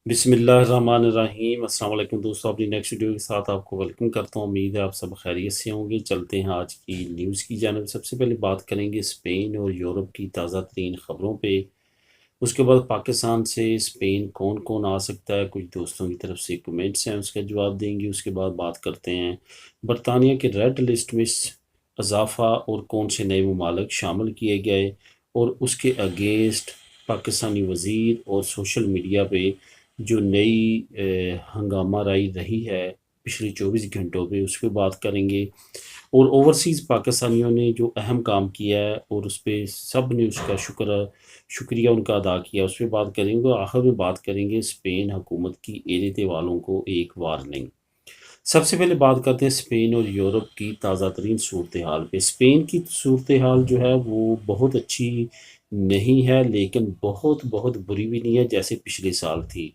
बिस्मिल्लाहिर्रहमानिर्रहीम। अस्सलाम वालेकुम दोस्तों, अपनी नेक्स्ट वीडियो के साथ आपको वेलकम करता हूँ। उम्मीद है आप सब खैरियत से होंगे। चलते हैं आज की न्यूज़ की जानिब। सबसे पहले बात करेंगे स्पेन और यूरोप की ताज़ा तरीन ख़बरों पे। उसके बाद पाकिस्तान से स्पेन कौन कौन आ सकता है, कुछ दोस्तों की तरफ से कमेंट्स हैं, उसका जवाब देंगे। उसके बाद बात करते हैं बरतानिया के रेड लिस्ट में इजाफा और कौन से नए ममालिक शामिल किए गए, और उसके अगेंस्ट पाकिस्तानी वज़ीर और सोशल मीडिया पे जो नई हंगामा राई रही है पिछले 24 घंटों पे, उस पर बात करेंगे। और ओवरसीज़ पाकिस्तानियों ने जो अहम काम किया है और उस पर सब ने उसका शुक्रिया उनका अदा किया, उस पर बात करेंगे। और आखिर में बात करेंगे स्पेन हुकूमत की एरिते वालों को एक वार्निंग। सबसे पहले बात करते हैं स्पेन और यूरोप की ताज़ा तरीन सूरत हाल पे। स्पेन की सूरत हाल जो है वो बहुत अच्छी नहीं है, लेकिन बहुत बहुत बुरी भी नहीं है जैसे पिछले साल थी,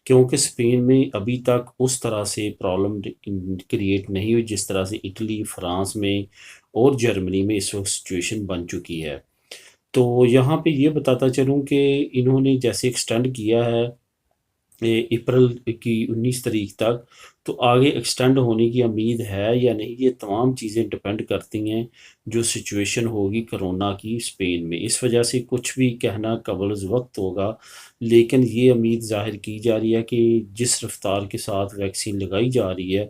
क्योंकि स्पेन में अभी तक उस तरह से प्रॉब्लम क्रिएट नहीं हुई जिस तरह से इटली, फ्रांस में और जर्मनी में इस वक्त सिचुएशन बन चुकी है। तो यहाँ पे ये बताता चलूँ कि इन्होंने जैसे एक्सटेंड किया है अप्रैल की 19 तारीख तक, तो आगे एक्सटेंड होने की उम्मीद है या नहीं, ये तमाम चीज़ें डिपेंड करती हैं जो सिचुएशन होगी कोरोना की स्पेन में। इस वजह से कुछ भी कहना कबल वक्त होगा, लेकिन ये उम्मीद ज़ाहिर की जा रही है कि जिस रफ्तार के साथ वैक्सीन लगाई जा रही है,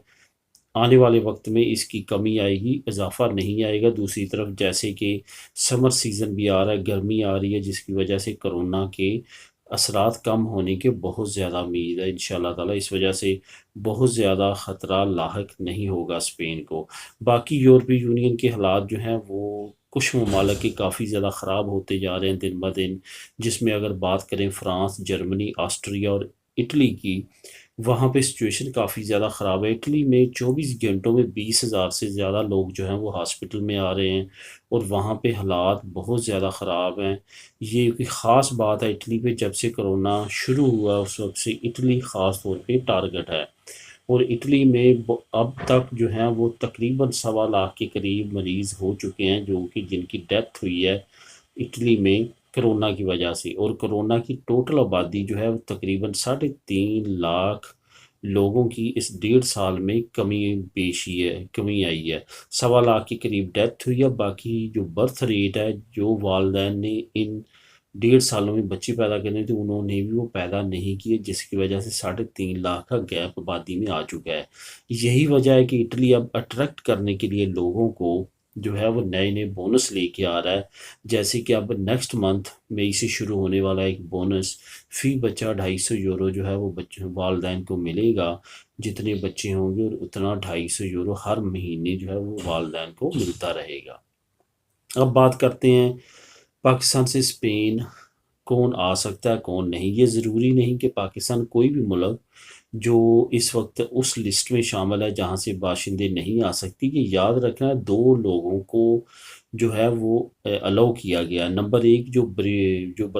आने वाले वक्त में इसकी कमी आएगी, इजाफा नहीं आएगा। दूसरी तरफ जैसे कि समर सीज़न भी आ रहा है, गर्मी आ रही है, जिसकी वजह से कोरोना के असरात कम होने के बहुत ज़्यादा उम्मीद है इंशाल्लाह ताला। इस वजह से बहुत ज़्यादा ख़तरा लाहक नहीं होगा स्पेन को। बाकी यूरोपीय यूनियन के हालात जो हैं वो कुछ ममालिक के काफ़ी ज़्यादा ख़राब होते जा रहे हैं दिन ब दिन, जिसमें अगर बात करें फ्रांस, जर्मनी, ऑस्ट्रिया और इटली की, वहाँ पे सिचुएशन काफ़ी ज़्यादा ख़राब है। इटली में 24 घंटों में 20,000 से ज़्यादा लोग जो हैं वो हॉस्पिटल में आ रहे हैं, और वहाँ पे हालात बहुत ज़्यादा ख़राब हैं। ये कोई ख़ास बात है इटली पे, जब से कोरोना शुरू हुआ उस वक्त से इटली ख़ास तौर पे टारगेट है। और इटली में अब तक जो है वो तकरीबन 1.25 लाख के करीब मरीज़ हो चुके हैं, जो कि जिनकी डेथ हुई है इटली में कोरोना की वजह से। और कोरोना की टोटल आबादी जो है वो तकरीबन 3.5 लाख लोगों की इस 1.5 साल में कमी आई है। 1.25 लाख के करीब डेथ हुई है। बाकी जो बर्थ रेट है, जो वालदैन ने इन 1.5 सालों में बच्चे पैदा करने थे, उन्होंने भी वो पैदा नहीं किए, जिसकी वजह से 3.5 लाख का गैप आबादी में आ चुका है। यही वजह है कि इटली अब अट्रैक्ट करने के लिए लोगों को जो है वो नए नए बोनस लेके आ रहा है। जैसे कि अब नेक्स्ट मंथ मई से शुरू होने वाला एक बोनस, फी बच्चा 250 यूरो जो है वो बच्चों वालदैन को मिलेगा। जितने बच्चे होंगे और उतना 250 यूरो हर महीने जो है वो वालदैन को मिलता रहेगा। अब बात करते हैं पाकिस्तान से स्पेन कौन आ सकता है कौन नहीं। ये ज़रूरी नहीं कि पाकिस्तान कोई भी मुल्क जो इस वक्त उस लिस्ट में शामिल है जहाँ से बाशिंदे नहीं आ सकती। ये याद रखना है, दो लोगों को जो है वो अलाउ किया गया। नंबर एक जो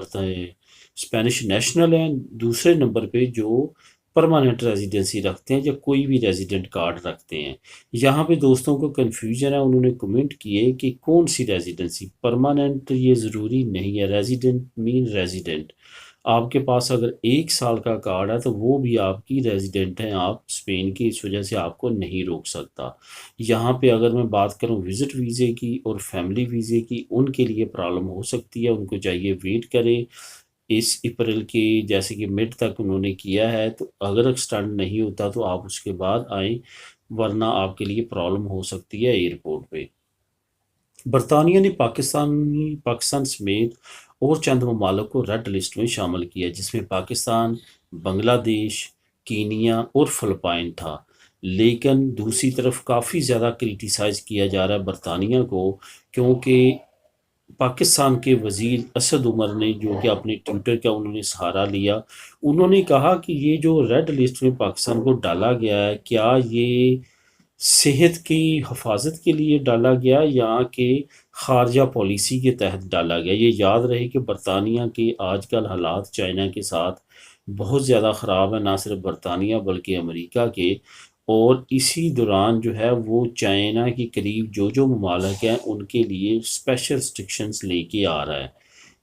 स्पेनिश नेशनल हैं, दूसरे नंबर पे जो परमानेंट रेजिडेंसी रखते हैं या कोई भी रेजिडेंट कार्ड रखते हैं। यहाँ पे दोस्तों को कन्फ्यूजन है, उन्होंने कमेंट किए कि कौन सी रेजिडेंसी परमानेंट, ये ज़रूरी नहीं है। Resident mean resident. आपके पास अगर 1 साल का कार्ड है तो वो भी आपकी रेजिडेंट हैं आप स्पेन की, इस वजह से आपको नहीं रोक सकता। यहाँ पे अगर मैं बात करूँ विज़िट वीज़े की और फैमिली वीज़े की, उनके लिए प्रॉब्लम हो सकती है, उनको चाहिए वेट करें इस अप्रैल के, जैसे कि मिड तक उन्होंने किया है। तो अगर एक्सटेंड नहीं होता तो आप उसके बाद आएँ, वरना आपके लिए प्रॉब्लम हो सकती है एयरपोर्ट पे। बरतानिया ने पाकिस्तान समेत और चंद ममालिक को रेड लिस्ट में शामिल किया, जिसमें पाकिस्तान, बांग्लादेश, कीनिया और फ़िलिपाइन था। लेकिन दूसरी तरफ काफ़ी ज़्यादा क्रिटिसाइज़ किया जा रहा है बरतानिया को, क्योंकि पाकिस्तान के वज़ीर असद उमर ने, जो कि अपने ट्विटर का उन्होंने सहारा लिया, उन्होंने कहा कि ये जो रेड लिस्ट में पाकिस्तान को डाला गया है, क्या ये सेहत की हिफाजत के लिए डाला गया या कि खारजा पॉलिसी के तहत डाला गया। ये याद रहे कि बरतानिया के आजकल हालात चाइना के साथ बहुत ज़्यादा ख़राब है, ना सिर्फ बरतानिया बल्कि अमेरिका के। और इसी दौरान जो है वो चाइना के करीब जो जो ममालिक हैं उनके लिए स्पेशल रिस्ट्रिक्शंस लेके आ रहा है।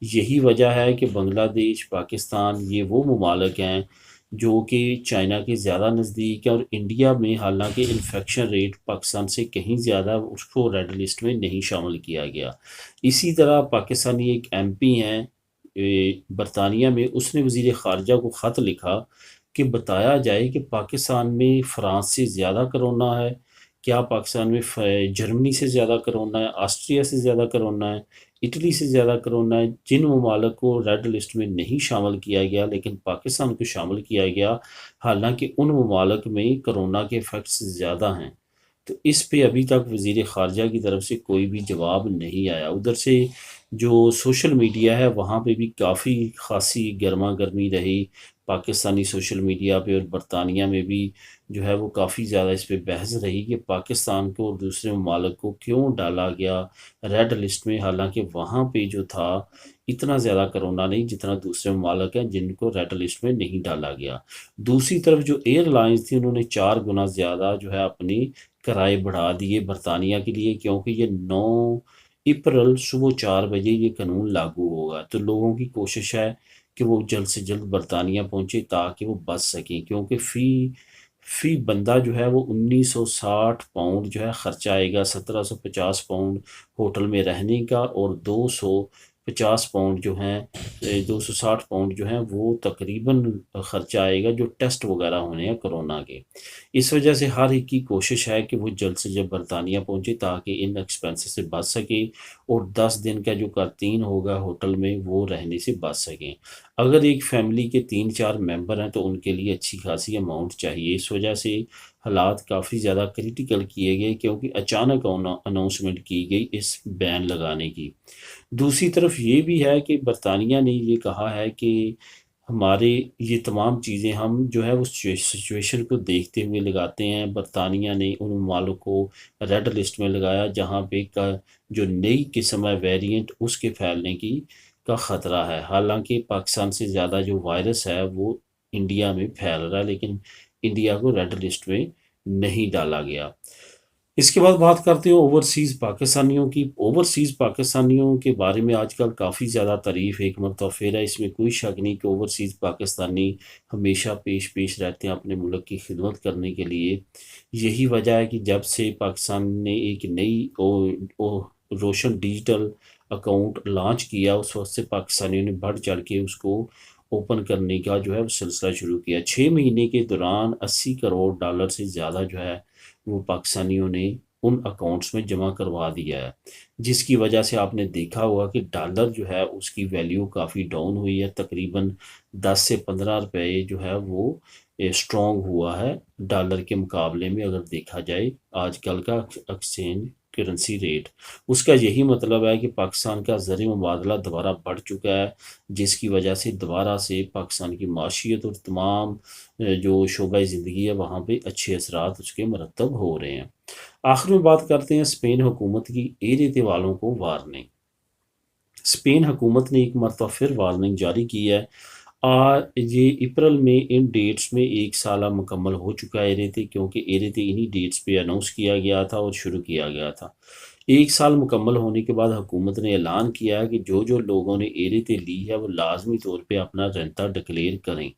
यही वजह है कि बांग्लादेश, पाकिस्तान, ये वो ममालिक हैं जो कि चाइना के ज़्यादा नज़दीक है, और इंडिया में हालांकि इन्फेक्शन रेट पाकिस्तान से कहीं ज़्यादा, उसको रेड लिस्ट में नहीं शामिल किया गया। इसी तरह पाकिस्तानी एक एमपी हैं बरतानिया में, उसने वज़ीर ख़ारजा को ख़त लिखा कि बताया जाए कि पाकिस्तान में फ़्रांस से ज़्यादा करोना है, क्या पाकिस्तान में जर्मनी से ज़्यादा करोना है, ऑस्ट्रिया से ज़्यादा करोना है, इटली से ज़्यादा करोना है। जिन ममालिक को रेड लिस्ट में नहीं शामिल किया गया लेकिन पाकिस्तान को शामिल किया गया, हालांकि उन ममालिक में करोना के इफ़ेक्ट्स ज़्यादा हैं। तो इस पे अभी तक वज़ीर ख़ारजा की तरफ से कोई भी जवाब नहीं आया। उधर से जो सोशल मीडिया है वहाँ पे भी काफ़ी ख़ासी गर्मा गर्मी रही पाकिस्तानी सोशल मीडिया पे, और बरतानिया में भी जो है वो काफ़ी ज़्यादा इस पे बहस रही कि पाकिस्तान को और दूसरे ममालिक को क्यों डाला गया रेड लिस्ट में, हालांकि वहाँ पे जो था इतना ज़्यादा करोना नहीं जितना दूसरे ममालिक हैं जिनको रेड लिस्ट में नहीं डाला गया। दूसरी तरफ जो एयरलाइंस थी उन्होंने 4 गुना ज़्यादा जो है अपनी किराए बढ़ा दिए बरतानिया के लिए, क्योंकि ये 9 अप्रैल सुबह 4 बजे ये कानून लागू होगा। तो लोगों की कोशिश है कि वो जल्द से जल्द बरतानिया पहुंचे ताकि वो बच सकें, क्योंकि फ़ी बंदा जो है वो 1960 पाउंड जो है ख़र्चा आएगा, 1750 पाउंड होटल में रहने का, और 250 पाउंड जो हैं 260 पाउंड जो हैं वो तकरीबन ख़र्चा आएगा जो टेस्ट वगैरह होने हैं कोरोना के। इस वजह से हर एक की कोशिश है कि वो जल्द से जल्द बरतानिया पहुंचे ताकि इन एक्सपेंसेस से बच सके, और 10 दिन का जो करतीन होगा होटल में वो रहने से बच सकें। अगर एक फैमिली के 3-4 मेंबर हैं तो उनके लिए अच्छी खासी अमाउंट चाहिए। इस वजह से हालात काफ़ी ज़्यादा क्रिटिकल किए गए, क्योंकि अचानक अनाउंसमेंट की गई इस बैन लगाने की। दूसरी तरफ ये भी है कि बरतानिया ने ये कहा है कि हमारे ये तमाम चीज़ें हम जो है वो सिचुएशन को देखते हुए लगाते हैं। बरतानिया ने उन ममालिक को रेड लिस्ट में लगाया जहाँ पे का जो नई किस्म है वेरिएंट उसके फैलने की का ख़तरा है। हालांकि पाकिस्तान से ज़्यादा जो वायरस है वो इंडिया में फैल रहा है, लेकिन इंडिया को रेड लिस्ट में नहीं डाला गया। इसके बाद बात करते हैं ओवरसीज़ पाकिस्तानियों की। ओवरसीज़ पाकिस्तानियों के बारे में आजकल काफ़ी ज़्यादा तारीफ़ एक मरतबा फिर है, इसमें कोई शक नहीं कि ओवरसीज़ पाकिस्तानी हमेशा पेश रहते हैं अपने मुल्क की खिदमत करने के लिए। यही वजह है कि जब से पाकिस्तान ने एक नई रोशन डिजिटल अकाउंट लॉन्च किया, उस वक्त से पाकिस्तानियों ने बढ़ चढ़ के उसको ओपन करने का जो है वो सिलसिला शुरू किया। 6 महीने के दौरान 80 करोड़ डॉलर से ज़्यादा जो है वो पाकिस्तानियों ने उन अकाउंट्स में जमा करवा दिया है, जिसकी वजह से आपने देखा होगा कि डॉलर जो है उसकी वैल्यू काफ़ी डाउन हुई है, तकरीबन 10 से 15 रुपए जो है वो स्ट्रॉन्ग हुआ है डॉलर के मुकाबले में। अगर देखा जाए आजकल का एक्सचेंज करेंसी रेट, उसका यही मतलब है कि पाकिस्तान का ज़र मुबादला दोबारा बढ़ चुका है, जिसकी वजह से दोबारा से पाकिस्तान की माशियत और तमाम जो शोबा ज़िंदगी है वहाँ पे अच्छे असरात उसके मरतब हो रहे हैं। आखिर में बात करते हैं स्पेन हुकूमत की ए रेते वालों को वार्निंग। स्पेन हुकूमत ने एक मरतबा फिर वार्निंग जारी की है। ये अप्रैल में इन डेट्स में 1 साल मुकम्मल हो चुका है रेते, क्योंकि ए रेते इन्हीं डेट्स पे अनाउंस किया गया था और शुरू किया गया था। 1 साल मुकम्मल होने के बाद हुकूमत ने ऐलान किया है कि जो जो लोगों ने ए रेते ली है वो लाजमी तौर पे अपना रेंता डिक्लेयर करें।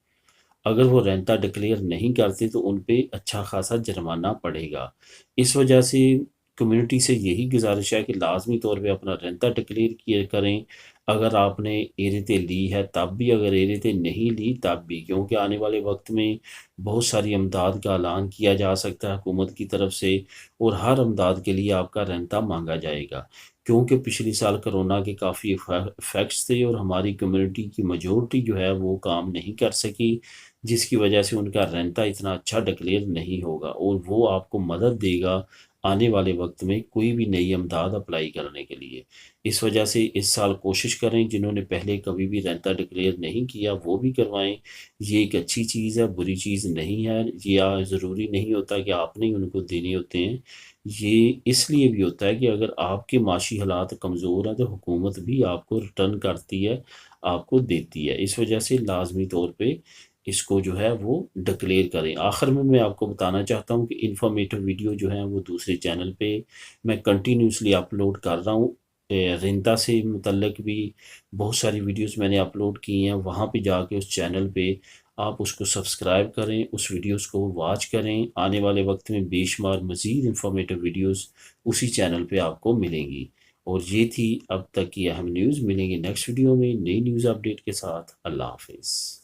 अगर वो रेंता डिक्लेयर नहीं करते तो उन पे अच्छा खासा जुर्माना पड़ेगा। इस वजह से कम्युनिटी से यही गुजारिश है कि लाजमी तौर पे अपना रेंता डिक्लेयर किया करें, अगर आपने एरिते ली है तब भी, अगर एरिते नहीं ली तब भी, क्योंकि आने वाले वक्त में बहुत सारी अमदाद का ऐलान किया जा सकता है हुकूमत की तरफ से, और हर अमदाद के लिए आपका रेंता मांगा जाएगा। क्योंकि पिछले साल कोरोना के काफ़ी इफ़ेक्ट्स थे और हमारी कम्युनिटी की मेजॉरिटी जो है वो काम नहीं कर सकी, जिसकी वजह से उनका रेंता इतना अच्छा डिक्लेयर नहीं होगा, और वो आपको मदद देगा आने वाले वक्त में कोई भी नई अमदाद अप्लाई करने के लिए। इस वजह से इस साल कोशिश करें, जिन्होंने पहले कभी भी रेंता डिक्लेयर नहीं किया वो भी करवाएं। ये एक अच्छी चीज़ है, बुरी चीज़ नहीं है। या ज़रूरी नहीं होता कि आपने ही उनको देने होते हैं। ये इसलिए भी होता है कि अगर आपके माशी हालात कमज़ोर हैं तो हुकूमत भी आपको रिटर्न करती है, आपको देती है। इस वजह से लाजमी तौर पे इसको जो है वो डिक्लेयर करें। आखिर में मैं आपको बताना चाहता हूँ कि इन्फॉर्मेटिव वीडियो जो है वो दूसरे चैनल पे मैं कंटिन्यूसली अपलोड कर रहा हूँ। रिंदा से मुतल्लिक भी बहुत सारी वीडियोस मैंने अपलोड की हैं, वहाँ पे जाके उस चैनल पे आप उसको सब्सक्राइब करें, उस वीडियोस को वॉच करें। आने वाले वक्त में बेशुमार मज़ीद इंफॉर्मेटिव वीडियोस उसी चैनल पे आपको मिलेंगी। और ये थी अब तक की अहम न्यूज़। मिलेंगे नेक्स्ट वीडियो में नई न्यूज़ अपडेट के साथ। अल्लाह हाफिज़।